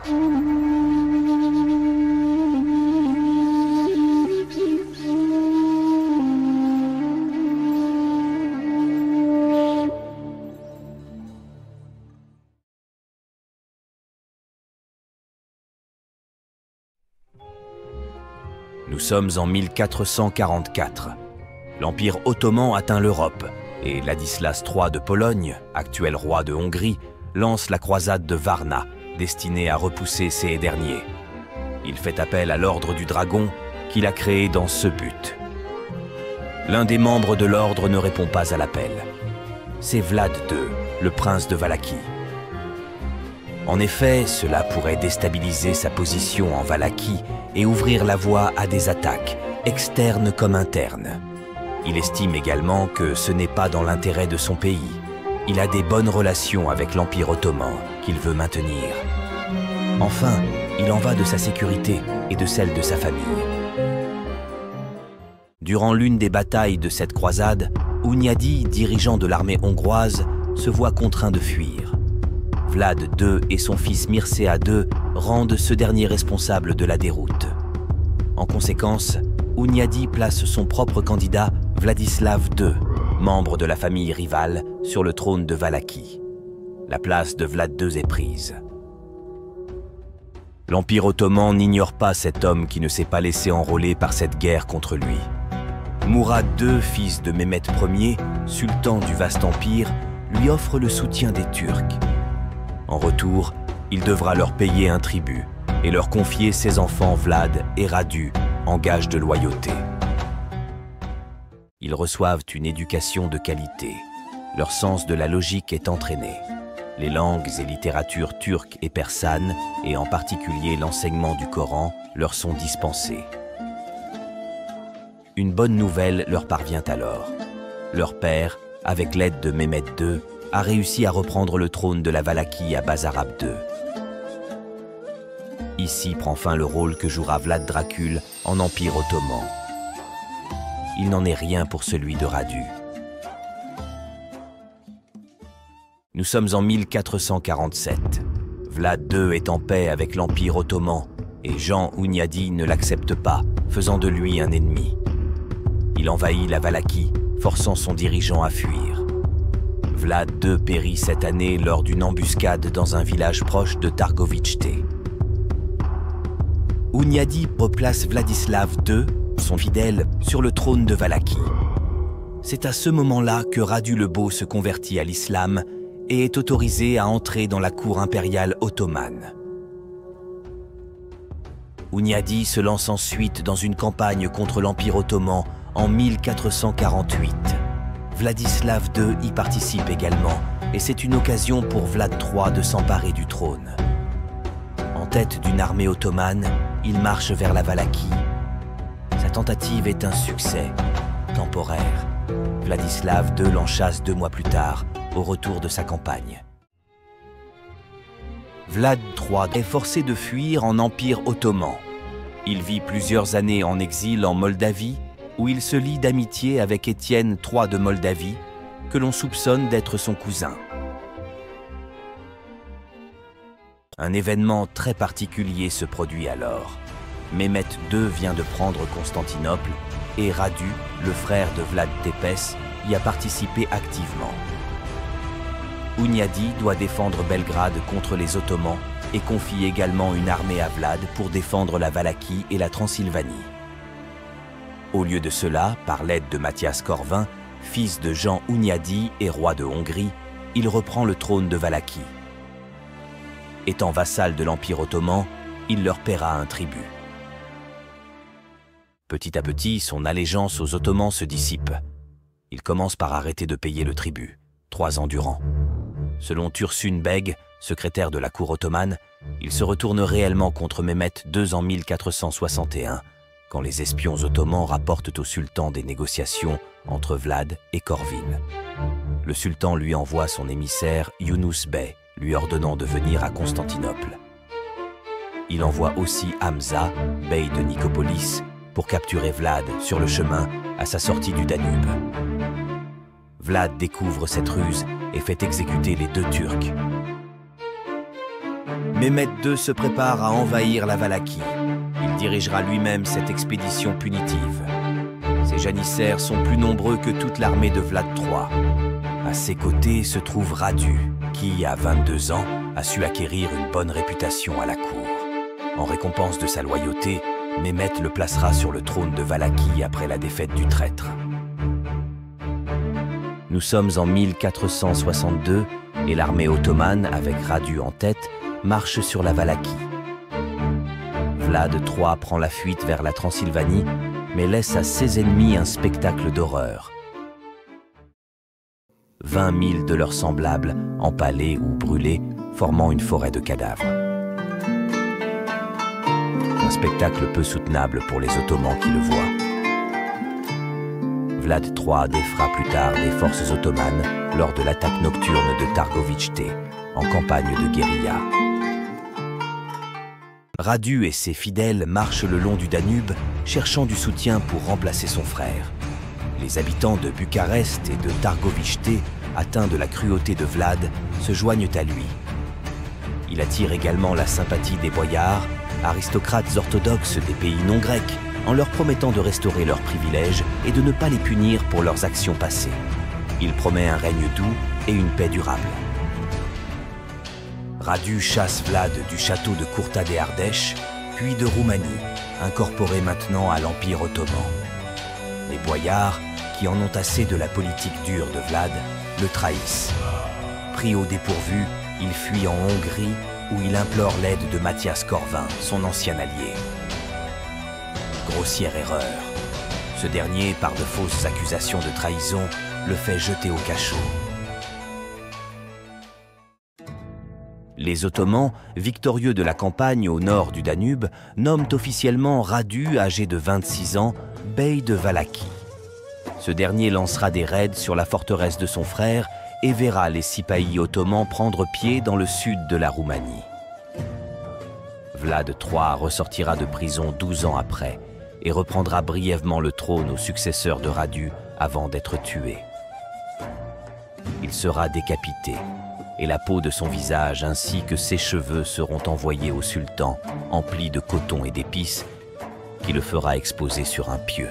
Nous sommes en 1444. L'Empire ottoman atteint l'Europe et Ladislas III de Pologne, actuel roi de Hongrie, lance la croisade de Varna, destinée à repousser ces derniers. Il fait appel à l'ordre du dragon qu'il a créé dans ce but. L'un des membres de l'ordre ne répond pas à l'appel. C'est Vlad II, le prince de Valachie. En effet, cela pourrait déstabiliser sa position en Valachie et ouvrir la voie à des attaques, externes comme internes. Il estime également que ce n'est pas dans l'intérêt de son pays. Il a des bonnes relations avec l'Empire ottoman qu'il veut maintenir. Enfin, il en va de sa sécurité et de celle de sa famille. Durant l'une des batailles de cette croisade, Hunyadi, dirigeant de l'armée hongroise, se voit contraint de fuir. Vlad II et son fils Mircea II rendent ce dernier responsable de la déroute. En conséquence, Hunyadi place son propre candidat, Vladislav II, membre de la famille rivale, sur le trône de Valachie. La place de Vlad II est prise. L'Empire ottoman n'ignore pas cet homme qui ne s'est pas laissé enrôler par cette guerre contre lui. Mourad II, fils de Mehmet Ier, sultan du vaste empire, lui offre le soutien des Turcs. En retour, il devra leur payer un tribut et leur confier ses enfants Vlad et Radu en gage de loyauté. Ils reçoivent une éducation de qualité. Leur sens de la logique est entraîné. Les langues et littératures turques et persanes, et en particulier l'enseignement du Coran, leur sont dispensés. Une bonne nouvelle leur parvient alors. Leur père, avec l'aide de Mehmet II, a réussi à reprendre le trône de la Valachie à Basarab II. Ici prend fin le rôle que jouera Vlad Dracul en Empire ottoman. Il n'en est rien pour celui de Radu. Nous sommes en 1447. Vlad II est en paix avec l'Empire ottoman et Jean Hunyadi ne l'accepte pas, faisant de lui un ennemi. Il envahit la Valachie, forçant son dirigeant à fuir. Vlad II périt cette année lors d'une embuscade dans un village proche de Targovichte. Hunyadi replace Vladislav II, son fidèle, sur le trône de Valachie. C'est à ce moment-là que Radu le Beau se convertit à l'islam et est autorisé à entrer dans la cour impériale ottomane. Hunyadi se lance ensuite dans une campagne contre l'Empire ottoman en 1448. Vladislav II y participe également, et c'est une occasion pour Vlad III de s'emparer du trône. En tête d'une armée ottomane, il marche vers la Valachie. Sa tentative est un succès, temporaire. Vladislav II l'enchasse 2 mois plus tard, au retour de sa campagne. Vlad III est forcé de fuir en Empire ottoman. Il vit plusieurs années en exil en Moldavie, où il se lie d'amitié avec Étienne III de Moldavie, que l'on soupçonne d'être son cousin. Un événement très particulier se produit alors. Mehmet II vient de prendre Constantinople et Radu, le frère de Vlad Tepes, y a participé activement. Hunyadi doit défendre Belgrade contre les Ottomans et confie également une armée à Vlad pour défendre la Valachie et la Transylvanie. Au lieu de cela, par l'aide de Mathias Corvin, fils de Jean Hunyadi et roi de Hongrie, il reprend le trône de Valachie. Étant vassal de l'Empire ottoman, il leur paiera un tribut. Petit à petit, son allégeance aux Ottomans se dissipe. Il commence par arrêter de payer le tribut, 3 ans durant. Selon Tursun Beg, secrétaire de la cour ottomane, il se retourne réellement contre Mehmet II en 1461, quand les espions ottomans rapportent au sultan des négociations entre Vlad et Corvin. Le sultan lui envoie son émissaire Yunus Bey, lui ordonnant de venir à Constantinople. Il envoie aussi Hamza, bey de Nicopolis, pour capturer Vlad sur le chemin à sa sortie du Danube. Vlad découvre cette ruse et fait exécuter les 2 Turcs. Mehmed II se prépare à envahir la Valaquie. Il dirigera lui-même cette expédition punitive. Ses janissaires sont plus nombreux que toute l'armée de Vlad III. À ses côtés se trouve Radu, qui, à 22 ans, a su acquérir une bonne réputation à la cour. En récompense de sa loyauté, Mehmet le placera sur le trône de Valaquie après la défaite du traître. Nous sommes en 1462 et l'armée ottomane, avec Radu en tête, marche sur la Valaquie. Vlad III prend la fuite vers la Transylvanie, mais laisse à ses ennemis un spectacle d'horreur. 20 000 de leurs semblables, empalés ou brûlés, formant une forêt de cadavres. Un spectacle peu soutenable pour les Ottomans qui le voient. Vlad III défera plus tard les forces ottomanes lors de l'attaque nocturne de Targovitchte, en campagne de guérilla. Radu et ses fidèles marchent le long du Danube, cherchant du soutien pour remplacer son frère. Les habitants de Bucarest et de Targovitchte, atteints de la cruauté de Vlad, se joignent à lui. Il attire également la sympathie des boyards, aristocrates orthodoxes des pays non grecs, en leur promettant de restaurer leurs privilèges et de ne pas les punir pour leurs actions passées. Il promet un règne doux et une paix durable. Radu chasse Vlad du château de Curtea de Ardèche, puis de Roumanie, incorporé maintenant à l'Empire ottoman. Les boyards, qui en ont assez de la politique dure de Vlad, le trahissent. Pris au dépourvu, il fuit en Hongrie, où il implore l'aide de Mathias Corvin, son ancien allié. Grossière erreur. Ce dernier, par de fausses accusations de trahison, le fait jeter au cachot. Les Ottomans, victorieux de la campagne au nord du Danube, nomment officiellement Radu, âgé de 26 ans, bey de Valaquie. Ce dernier lancera des raids sur la forteresse de son frère et verra les Sipahi ottomans prendre pied dans le sud de la Roumanie. Vlad III ressortira de prison 12 ans après et reprendra brièvement le trône au successeur de Radu avant d'être tué. Il sera décapité et la peau de son visage ainsi que ses cheveux seront envoyés au sultan, emplis de coton et d'épices, qui le fera exposer sur un pieu.